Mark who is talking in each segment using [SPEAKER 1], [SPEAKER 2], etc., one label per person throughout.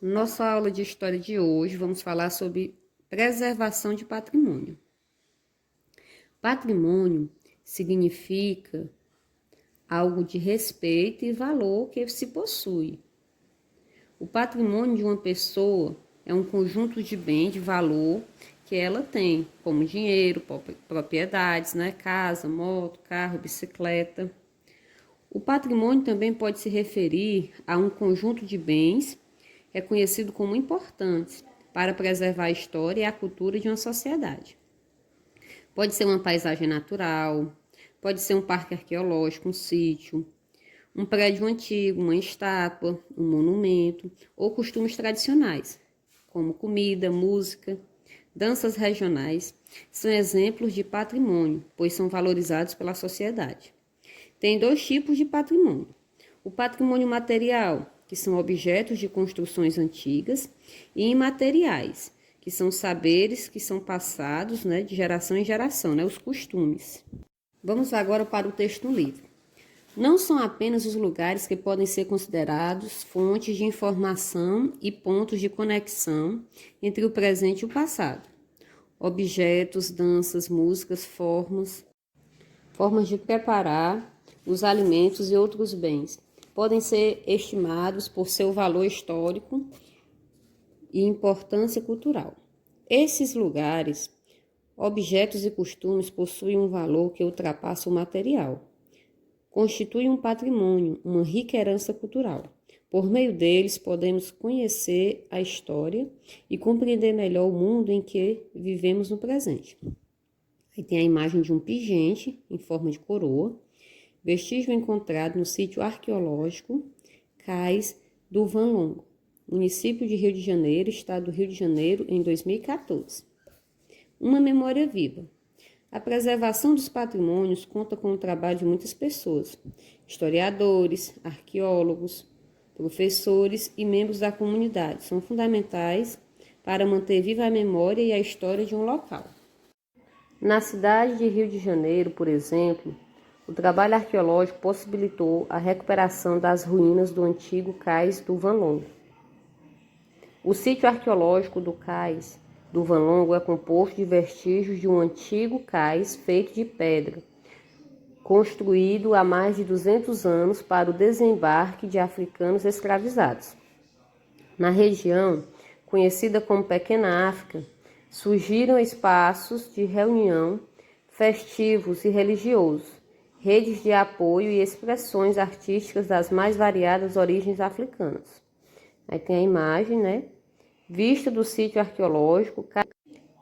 [SPEAKER 1] Nossa aula de história de hoje, vamos falar sobre preservação de patrimônio. Patrimônio significa algo de respeito e valor que se possui. O patrimônio de uma pessoa é um conjunto de bens de valor que ela tem, como dinheiro, propriedades, casa, moto, carro, bicicleta. O patrimônio também pode se referir a um conjunto de bens reconhecido como importantes para preservar a história e a cultura de uma sociedade. Pode ser uma paisagem natural, pode ser um parque arqueológico, um sítio, um prédio antigo, uma estátua, um monumento ou costumes tradicionais, como comida, música, danças regionais, são exemplos de patrimônio, pois são valorizados pela sociedade. Tem dois tipos de patrimônio: o patrimônio material, que são objetos de construções antigas, e imateriais, que são saberes que são passados de geração em geração, os costumes. Vamos agora para o texto no livro. Não são apenas os lugares que podem ser considerados fontes de informação e pontos de conexão entre o presente e o passado. Objetos, danças, músicas, formas de preparar os alimentos e outros bens podem ser estimados por seu valor histórico e importância cultural. Esses lugares, objetos e costumes possuem um valor que ultrapassa o material. Constituem um patrimônio, uma rica herança cultural. Por meio deles, podemos conhecer a história e compreender melhor o mundo em que vivemos no presente. Aí tem a imagem de um pingente em forma de coroa, vestígio encontrado no sítio arqueológico Cais do Vanlongo, município de Rio de Janeiro, estado do Rio de Janeiro, em 2014. Uma memória viva. A preservação dos patrimônios conta com o trabalho de muitas pessoas, historiadores, arqueólogos, professores e membros da comunidade. São fundamentais para manter viva a memória e a história de um local. Na cidade de Rio de Janeiro, por exemplo, o trabalho arqueológico possibilitou a recuperação das ruínas do antigo Cais do Vanlongo. O sítio arqueológico do Cais do Vanlongo é composto de vestígios de um antigo cais feito de pedra, construído há mais de 200 anos para o desembarque de africanos escravizados. Na região, conhecida como Pequena África, surgiram espaços de reunião festivos e religiosos, redes de apoio e expressões artísticas das mais variadas origens africanas. Aí tem a imagem, vista do sítio arqueológico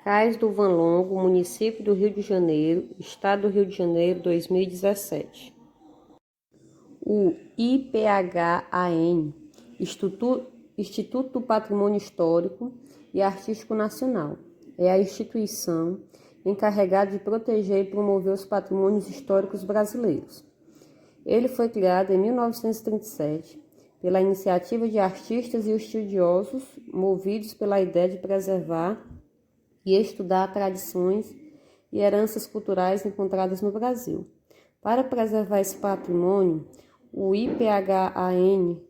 [SPEAKER 1] Cais do Vanlongo, município do Rio de Janeiro, estado do Rio de Janeiro, 2017. O IPHAN, Instituto do Patrimônio Histórico e Artístico Nacional, é a instituição encarregada de proteger e promover os patrimônios históricos brasileiros. Ele foi criado em 1937 pela iniciativa de artistas e estudiosos movidos pela ideia de preservar e estudar tradições e heranças culturais encontradas no Brasil. Para preservar esse patrimônio, o IPHAN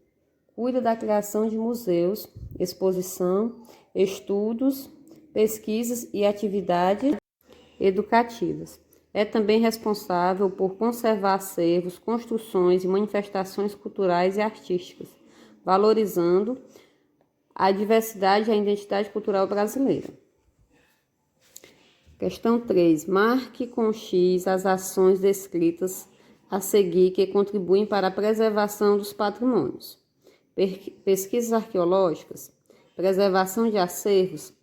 [SPEAKER 1] cuida da criação de museus, exposição, estudos, pesquisas e atividades educativas. É também responsável por conservar acervos, construções e manifestações culturais e artísticas, valorizando a diversidade e a identidade cultural brasileira. Questão 3. Marque com X as ações descritas a seguir que contribuem para a preservação dos patrimônios. Pesquisas arqueológicas, preservação de acervos,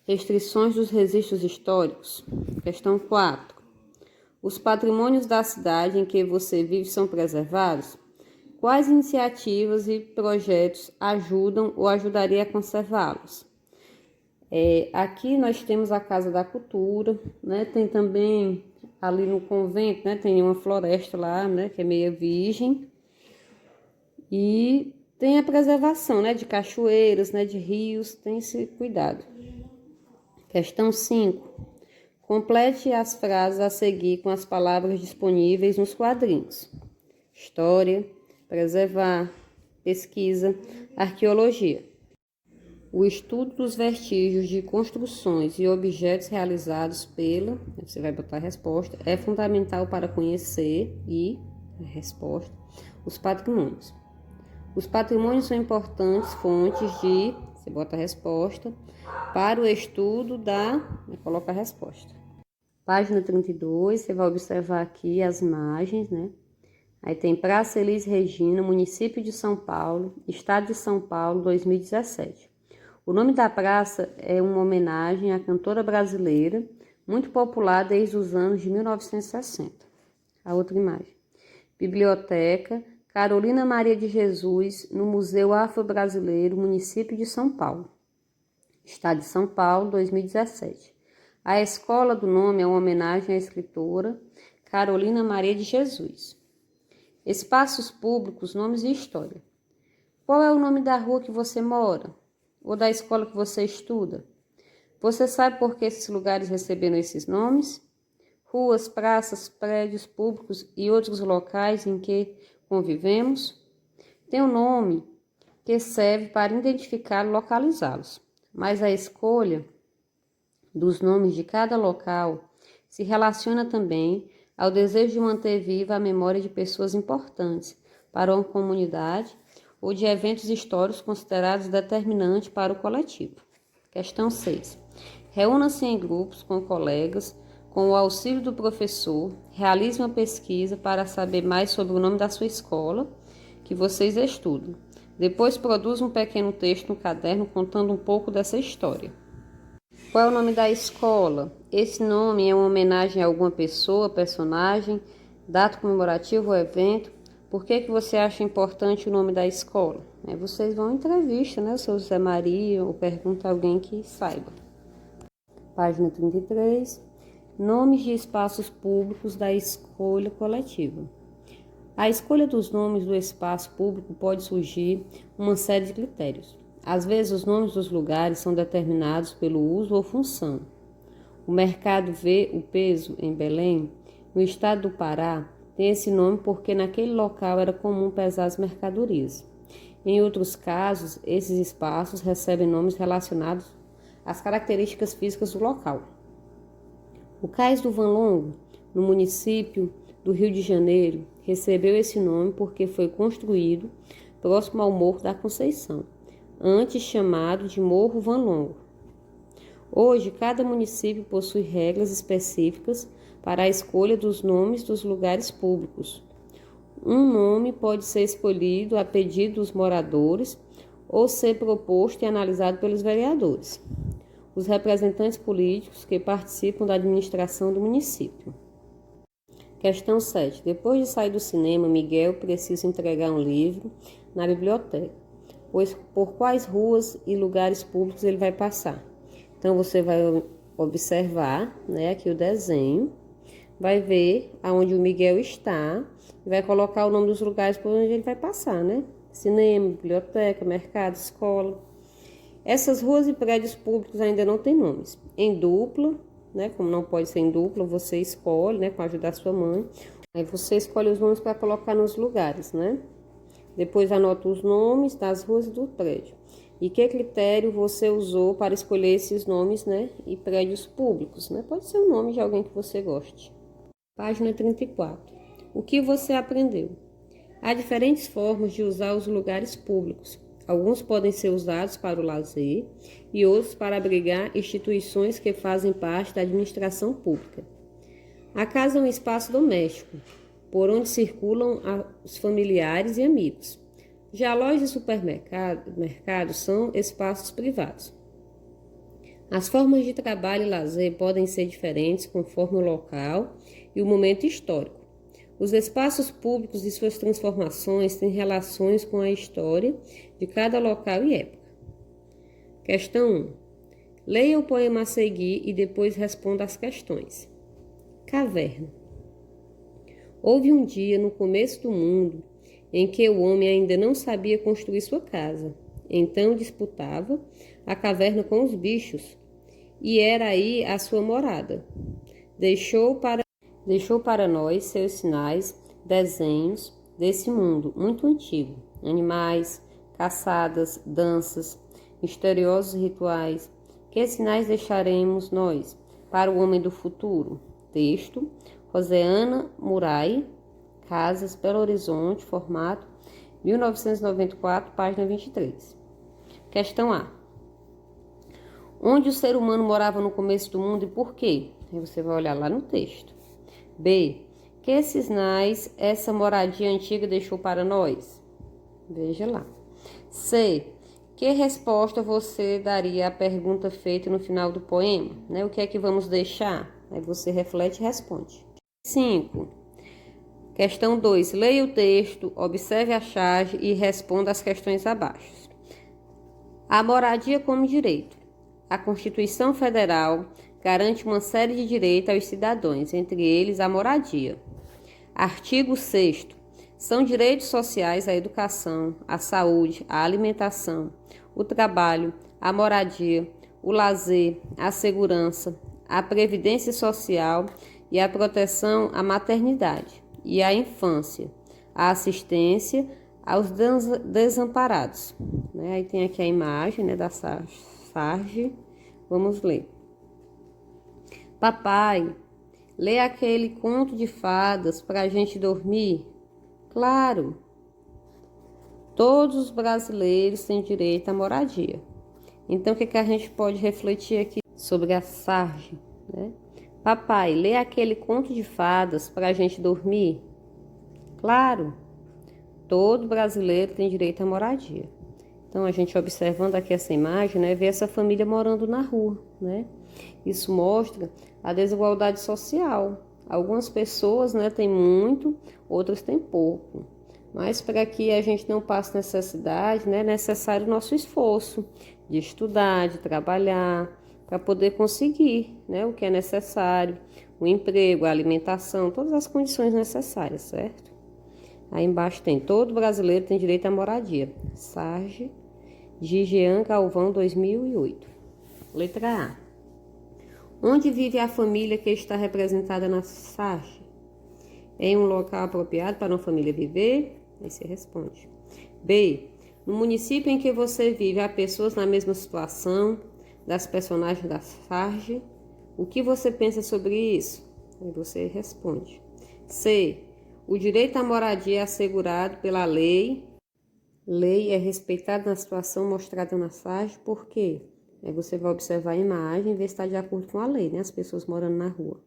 [SPEAKER 1] restrições dos registros históricos. Questão 4. Os patrimônios da cidade em que você vive são preservados? Quais iniciativas e projetos ajudam ou ajudariam a conservá-los? Aqui nós temos a Casa da Cultura, tem também ali no convento, tem uma floresta lá, que é meio virgem, e tem a preservação, de cachoeiras, de rios, tem esse cuidado. Questão 5. Complete as frases a seguir com as palavras disponíveis nos quadrinhos. História, preservar, pesquisa, arqueologia. O estudo dos vestígios de construções e objetos realizados você vai botar a resposta, é fundamental para conhecer resposta, os patrimônios. Os patrimônios são importantes fontes você bota a resposta, para o estudo coloca a resposta. Página 32, você vai observar aqui as imagens, né? Aí tem Praça Elis Regina, município de São Paulo, estado de São Paulo, 2017. O nome da praça é uma homenagem à cantora brasileira, muito popular desde os anos de 1960. A outra imagem. Biblioteca Carolina Maria de Jesus, no Museu Afro-Brasileiro, município de São Paulo, estado de São Paulo, 2017. A escola do nome é uma homenagem à escritora Carolina Maria de Jesus. Espaços públicos, nomes e história. Qual é o nome da rua que você mora? Ou da escola que você estuda? Você sabe por que esses lugares receberam esses nomes? Ruas, praças, prédios públicos e outros locais em que convivemos tem um nome que serve para identificar e localizá-los, mas a escolha dos nomes de cada local se relaciona também ao desejo de manter viva a memória de pessoas importantes para uma comunidade ou de eventos históricos considerados determinantes para o coletivo. Questão 6. Reúna-se em grupos com colegas, com o auxílio do professor, realize uma pesquisa para saber mais sobre o nome da sua escola que vocês estudam. Depois produza um pequeno texto no caderno contando um pouco dessa história. Qual é o nome da escola? Esse nome é uma homenagem a alguma pessoa, personagem, data comemorativa ou evento. Por que você acha importante o nome da escola? Vocês vão em entrevista, né? O seu José Maria, ou pergunta a alguém que saiba. Página 33. Nomes de espaços públicos da escolha coletiva. A escolha dos nomes do espaço público pode surgir uma série de critérios. Às vezes, os nomes dos lugares são determinados pelo uso ou função. O mercado vê o peso em Belém, no estado do Pará, tem esse nome porque naquele local era comum pesar as mercadorias. Em outros casos, esses espaços recebem nomes relacionados às características físicas do local. O Cais do Vanlongo, no município do Rio de Janeiro, recebeu esse nome porque foi construído próximo ao Morro da Conceição, antes chamado de Morro Vanlongo. Hoje, cada município possui regras específicas para a escolha dos nomes dos lugares públicos. Um nome pode ser escolhido a pedido dos moradores ou ser proposto e analisado pelos vereadores, os representantes políticos que participam da administração do município. Questão 7. Depois de sair do cinema, Miguel precisa entregar um livro na biblioteca, pois por quais ruas e lugares públicos ele vai passar. Então, você vai observar, aqui o desenho, vai ver aonde o Miguel está e vai colocar o nome dos lugares por onde ele vai passar, Cinema, biblioteca, mercado, escola. Essas ruas e prédios públicos ainda não têm nomes. Em dupla, como não pode ser em dupla, você escolhe, com a ajuda da sua mãe. Aí você escolhe os nomes para colocar nos lugares, Depois anota os nomes das ruas e do prédio. E que critério você usou para escolher esses nomes, e prédios públicos, Pode ser o nome de alguém que você goste. Página 34. O que você aprendeu? Há diferentes formas de usar os lugares públicos. Alguns podem ser usados para o lazer e outros para abrigar instituições que fazem parte da administração pública. A casa é um espaço doméstico, por onde circulam os familiares e amigos. Já lojas e supermercados são espaços privados. As formas de trabalho e lazer podem ser diferentes conforme o local e o momento histórico. Os espaços públicos e suas transformações têm relações com a história de cada local e época. Questão 1. Leia o poema a seguir e depois responda as questões. Caverna. Houve um dia no começo do mundo em que o homem ainda não sabia construir sua casa. Então disputava a caverna com os bichos e era aí a sua morada. Deixou para nós seus sinais, desenhos desse mundo muito antigo. Animais, caçadas, danças, misteriosos rituais. Que sinais deixaremos nós para o homem do futuro? Texto, Roseana Murai, Casas, Belo Horizonte, formato 1994, página 23. Questão A. Onde o ser humano morava no começo do mundo e por quê? Aí você vai olhar lá no texto. B. Que sinais essa moradia antiga deixou para nós? Veja lá. C. Que resposta você daria à pergunta feita no final do poema? O que é que vamos deixar? Aí você reflete e responde. 5. Questão 2. Leia o texto, observe a charge e responda as questões abaixo. A moradia como direito. A Constituição Federal garante uma série de direitos aos cidadãos, entre eles a moradia. Artigo 6º. São direitos sociais a educação, a saúde, a alimentação, o trabalho, a moradia, o lazer, a segurança, a previdência social e a proteção à maternidade e à infância, a assistência aos desamparados. Aí tem aqui a imagem da Sarge. Vamos ler. Papai, lê aquele conto de fadas para a gente dormir? Claro. Todos os brasileiros têm direito à moradia. Então, o que a gente pode refletir aqui sobre a Sarge? Papai, lê aquele conto de fadas para a gente dormir? Claro. Todo brasileiro tem direito à moradia. Então, a gente observando aqui essa imagem, vê essa família morando na rua, Isso mostra a desigualdade social. Algumas pessoas, têm muito, outras têm pouco. Mas para que a gente não passe necessidade, é necessário o nosso esforço de estudar, de trabalhar, para poder conseguir, o que é necessário, o emprego, a alimentação, todas as condições necessárias, certo? Aí embaixo tem, todo brasileiro tem direito à moradia. Sarge, de Jean Galvão, 2008. Letra A. Onde vive a família que está representada na Sarge? Em um local apropriado para uma família viver? Aí você responde. B. No município em que você vive, há pessoas na mesma situação das personagens da Sarge? O que você pensa sobre isso? Aí você responde. C. O direito à moradia é assegurado pela lei. Lei é respeitada na situação mostrada na Sarge, por quê? Aí você vai observar a imagem e ver se está de acordo com a lei, as pessoas morando na rua.